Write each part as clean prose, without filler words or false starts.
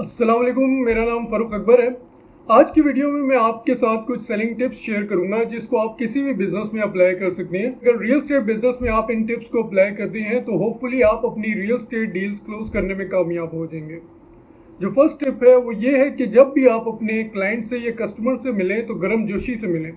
अस्सलाम वालेकुम, मेरा नाम फ़ारूक अकबर है। आज की वीडियो में मैं आपके साथ कुछ सेलिंग टिप्स शेयर करूंगा जिसको आप किसी भी बिजनेस में अप्लाई कर सकते हैं। अगर रियल एस्टेट बिजनेस में आप इन टिप्स को अप्लाई करते हैं तो होपफुली आप अपनी रियल एस्टेट डील्स क्लोज करने में कामयाब हो जाएंगे। जो फर्स्ट टिप है वो ये है कि जब भी आप अपने क्लाइंट से या कस्टमर से मिलें तो गर्म जोशी से मिलें।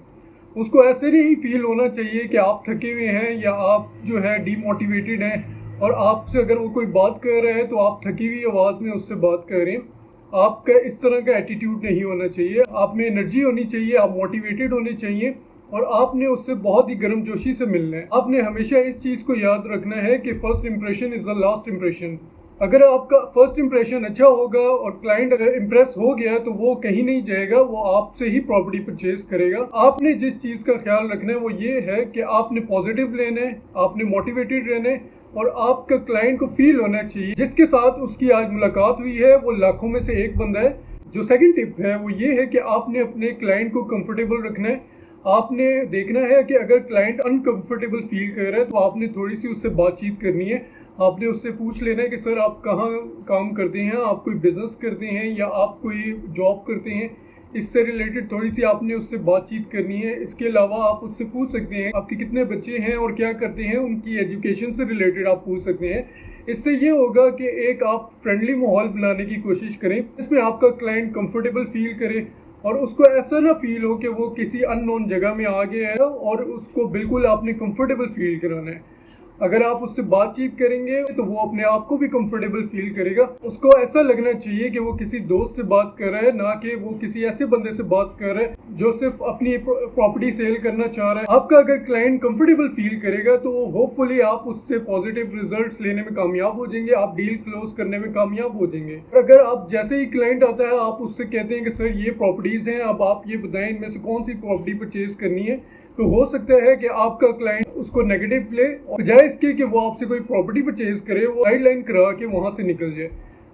उसको ऐसे नहीं फील होना चाहिए कि आप थके हुए हैं या आप जो है डीमोटिवेटेड हैं और आपसे अगर वो कोई बात कर रहा है तो आप थकी हुई आवाज़ में उससे बात कर रहे हैं। आपका इस तरह का एटीट्यूड नहीं होना चाहिए। आप में एनर्जी होनी चाहिए, आप मोटिवेटेड होने चाहिए और आपने उससे बहुत ही गर्मजोशी से मिलना है। आपने हमेशा इस चीज़ को याद रखना है कि first impression is the last impression. अगर आपका फर्स्ट इंप्रेशन अच्छा होगा और क्लाइंट अगर इम्प्रेस हो गया तो वो कहीं नहीं जाएगा, वो आपसे ही प्रॉपर्टी परचेज करेगा। आपने जिस चीज़ का ख्याल रखना है वो ये है कि आपने पॉजिटिव लेना है, आपने मोटिवेटेड रहना है और आपका क्लाइंट को फील होना चाहिए जिसके साथ उसकी आज मुलाकात हुई है वो लाखों में से एक बंदा है। जो सेकंड टिप है वो ये है कि आपने अपने क्लाइंट को कंफर्टेबल रखना है। आपने देखना है कि अगर क्लाइंट अनकंफर्टेबल फील कर रहा है तो आपने थोड़ी सी उससे बातचीत करनी है। आपने उससे पूछ लेना है कि सर आप कहाँ काम करते हैं, आप कोई बिजनेस करते हैं या आप कोई जॉब करते हैं। इससे रिलेटेड थोड़ी सी आपने उससे बातचीत करनी है। इसके अलावा आप उससे पूछ सकते हैं आपके कितने बच्चे हैं और क्या करते हैं, उनकी एजुकेशन से रिलेटेड आप पूछ सकते हैं। इससे ये होगा कि एक आप फ्रेंडली माहौल बनाने की कोशिश करें इसमें आपका क्लाइंट कंफर्टेबल फील करे और उसको ऐसा ना फील हो कि वो किसी अननोन जगह में आ गया है और उसको बिल्कुल आपने कंफर्टेबल फील कराना है। अगर आप उससे बातचीत करेंगे तो वो अपने आप को भी कंफर्टेबल फील करेगा। उसको ऐसा लगना चाहिए कि वो किसी दोस्त से बात कर रहा है, ना कि वो किसी ऐसे बंदे से बात कर रहा है जो सिर्फ अपनी प्रॉपर्टी सेल करना चाह रहा है। आपका अगर क्लाइंट कंफर्टेबल फील करेगा तो होपफुली आप उससे पॉजिटिव रिजल्ट्स लेने में कामयाब हो जाएंगे, आप डील क्लोज करने में कामयाब हो जाएंगे। अगर आप जैसे ही क्लाइंट आता है आप उससे कहते हैं कि सर ये प्रॉपर्टीज हैं, अब आप ये बताएं इनमें से कौन सी प्रॉपर्टी परचेज करनी है, तो हो सकता है कि आपका क्लाइंट उसको नेगेटिव ले और बजाय इसके कि वो आपसे कोई प्रॉपर्टी परचेज करे वो गाइडलाइन करा के वहां से निकल जाए।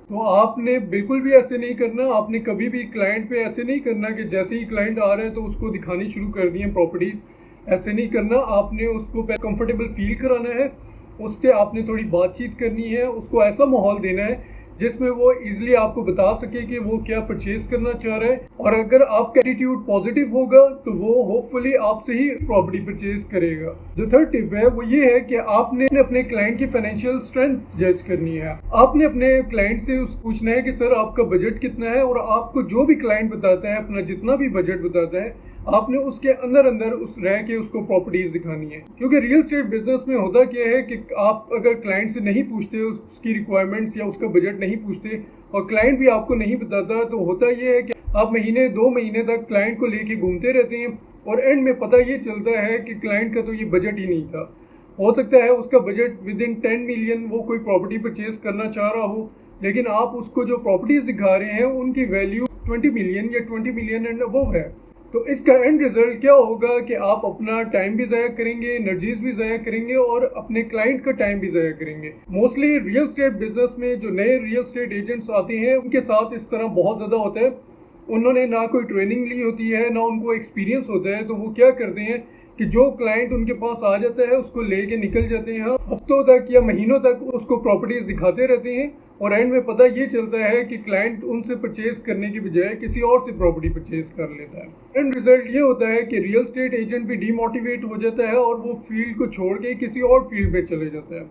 तो आपने बिल्कुल भी ऐसे नहीं करना। आपने कभी भी क्लाइंट पे ऐसे नहीं करना कि जैसे ही क्लाइंट आ रहा है तो उसको दिखानी शुरू कर दी है प्रॉपर्टीज। ऐसे नहीं करना। आपने उसको कंफर्टेबल फील कराना है, उससे आपने थोड़ी बातचीत करनी है, उसको ऐसा माहौल देना है जिसमें वो इजीली आपको बता सके कि वो क्या परचेज करना चाह रहा है। और अगर आपका एटीट्यूड पॉजिटिव होगा तो वो होपफुली आपसे ही प्रॉपर्टी परचेज करेगा। जो थर्ड टिप है वो ये है कि आपने अपने क्लाइंट की फाइनेंशियल स्ट्रेंथ जज करनी है। आपने अपने क्लाइंट से पूछना है कि सर आपका बजट कितना है, और आपको जो भी क्लाइंट बताता है अपना जितना भी बजट बताता है आपने उसके अंदर अंदर उस रह के उसको प्रॉपर्टीज दिखानी है। क्योंकि रियल एस्टेट बिजनेस में होता क्या है कि आप अगर क्लाइंट से नहीं पूछते, उसकी रिक्वायरमेंट्स या उसका बजट नहीं पूछते और क्लाइंट भी आपको नहीं बताता, तो होता ये है कि आप महीने 2 महीने तक क्लाइंट को लेके घूमते रहते हैं और एंड में पता ये चलता है कि क्लाइंट का तो ये बजट ही नहीं था। हो सकता है उसका बजट विद इन 10 मिलियन वो कोई प्रॉपर्टी परचेज करना चाह रहा हो, लेकिन आप उसको जो प्रॉपर्टीज दिखा रहे हैं उनकी वैल्यू 20 मिलियन या 20 मिलियन एंड अबव है। तो इसका एंड रिजल्ट क्या होगा कि आप अपना टाइम भी ज़ाया करेंगे, एनर्जीज भी ज़ाया करेंगे और अपने क्लाइंट का टाइम भी ज़ाया करेंगे। मोस्टली रियल एस्टेट बिजनेस में जो नए रियल एस्टेट एजेंट्स आते हैं उनके साथ इस तरह बहुत ज़्यादा होता है। उन्होंने ना कोई ट्रेनिंग ली होती है ना उनको एक्सपीरियंस होता है, तो वो क्या करते हैं कि जो क्लाइंट उनके पास आ जाता है उसको लेके निकल जाते हैं, हफ्तों तक या महीनों तक उसको प्रॉपर्टीज दिखाते रहते हैं और एंड में पता ये चलता है कि क्लाइंट उनसे परचेज करने की बजाय किसी और से प्रॉपर्टी परचेज कर लेता है। एंड रिजल्ट ये होता है कि रियल एस्टेट एजेंट भी डीमोटिवेट हो जाता है और वो फील्ड को छोड़ के किसी और फील्ड में चले जाता है।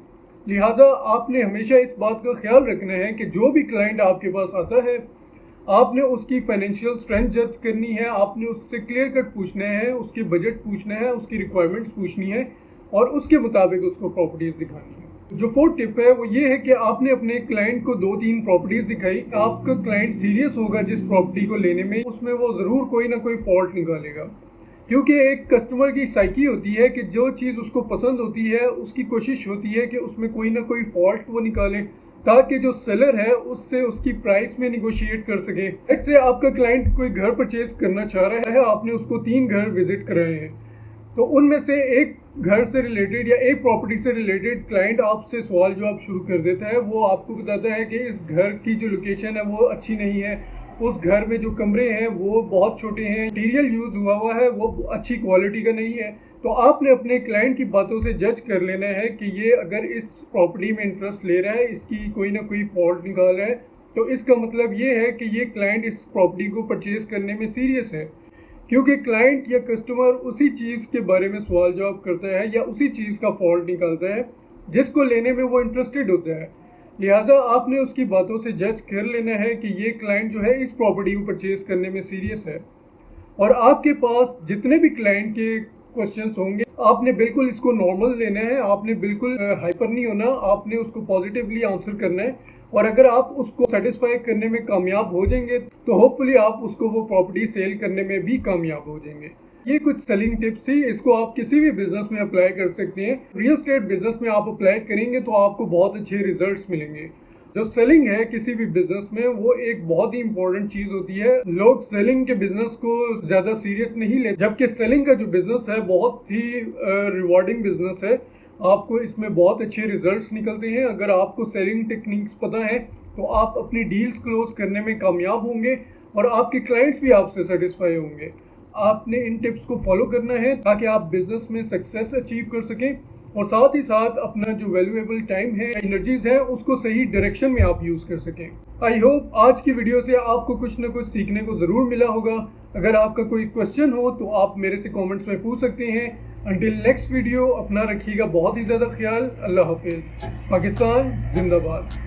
लिहाजा आपने हमेशा इस बात का ख्याल रखना है कि जो भी क्लाइंट आपके पास आता है आपने उसकी फाइनेंशियल स्ट्रेंथ जज करनी है, आपने उससे क्लियर कट पूछना है, उसके बजट पूछना है, उसकी रिक्वायरमेंट्स पूछनी है और उसके मुताबिक उसको प्रॉपर्टीज दिखानी है। जो फोर्थ टिप है वो ये है कि आपने अपने क्लाइंट को 2-3 प्रॉपर्टीज दिखाई। आपका क्लाइंट सीरियस होगा जिस प्रॉपर्टी को लेने में, उसमें वो ज़रूर कोई ना कोई फॉल्ट निकालेगा। क्योंकि एक कस्टमर की साइकी होती है कि जो चीज़ उसको पसंद होती है उसकी कोशिश होती है कि उसमें कोई ना कोई फॉल्ट वो निकाले ताकि जो सेलर है उससे उसकी प्राइस में निगोशिएट कर सके। ऐसे आपका क्लाइंट कोई घर परचेज करना चाह रहा है, आपने उसको 3 घर विजिट कराए हैं, तो उनमें से एक घर से रिलेटेड या एक प्रॉपर्टी से रिलेटेड क्लाइंट आपसे सवाल जवाब शुरू कर देता है। वो आपको बताता है कि इस घर की जो लोकेशन है वो अच्छी नहीं है, उस घर में जो कमरे हैं वो बहुत छोटे हैं, मटीरियल यूज हुआ है वो अच्छी क्वालिटी का नहीं है। तो आपने अपने क्लाइंट की बातों से जज कर लेना है कि ये अगर इस प्रॉपर्टी में इंटरेस्ट ले रहा है, इसकी कोई ना कोई फॉल्ट निकाल रहा है तो इसका मतलब ये है कि ये क्लाइंट इस प्रॉपर्टी को परचेज करने में सीरियस है, क्योंकि क्लाइंट या कस्टमर उसी चीज़ के बारे में सवाल जवाब करता है या उसी चीज़ का फॉल्ट निकालता है जिसको लेने में वो इंटरेस्टेड होता है। लिहाजा आपने उसकी बातों से जज कर लेना है कि ये क्लाइंट जो है इस प्रॉपर्टी को परचेज करने में सीरियस है। और आपके पास जितने भी क्लाइंट के क्वेश्चंस होंगे, आपने बिल्कुल इसको नॉर्मल लेना है, आपने बिल्कुल हाइपर नहीं होना, आपने उसको पॉजिटिवली आंसर करना है। और अगर आप उसको सेटिस्फाई करने में कामयाब हो जाएंगे तो होपफुली आप उसको वो प्रॉपर्टी सेल करने में भी कामयाब हो जाएंगे। ये कुछ सेलिंग टिप्स थी, इसको आप किसी भी बिजनेस में अप्लाई कर सकते हैं। रियल एस्टेट बिजनेस में आप अप्लाई करेंगे तो आपको बहुत अच्छे रिजल्ट्स मिलेंगे। जो सेलिंग है किसी भी बिजनेस में, वो एक बहुत ही इंपॉर्टेंट चीज होती है। लोग सेलिंग के बिजनेस को ज्यादा सीरियस नहीं लेते, जबकि सेलिंग का जो बिजनेस है बहुत ही रिवॉर्डिंग बिजनेस है। आपको इसमें बहुत अच्छे रिजल्ट्स निकलते हैं। अगर आपको सेलिंग टेक्निक्स पता है तो आप अपनी डील्स क्लोज करने में कामयाब होंगे और आपके क्लाइंट्स भी आपसे सेटिस्फाई होंगे। आपने इन टिप्स को फॉलो करना है ताकि आप बिजनेस में सक्सेस अचीव कर सकें और साथ ही साथ अपना जो वैल्यूएबल टाइम है, एनर्जीज है, उसको सही डायरेक्शन में आप यूज कर सकें। आई होप आज की वीडियो से आपको कुछ ना कुछ सीखने को जरूर मिला होगा। अगर आपका कोई क्वेश्चन हो तो आप मेरे से कमेंट्स में पूछ सकते हैं। अंटिल नेक्स्ट वीडियो, अपना रखिएगा बहुत ही ज्यादा ख्याल। अल्लाह हाफिज। पाकिस्तान जिंदाबाद।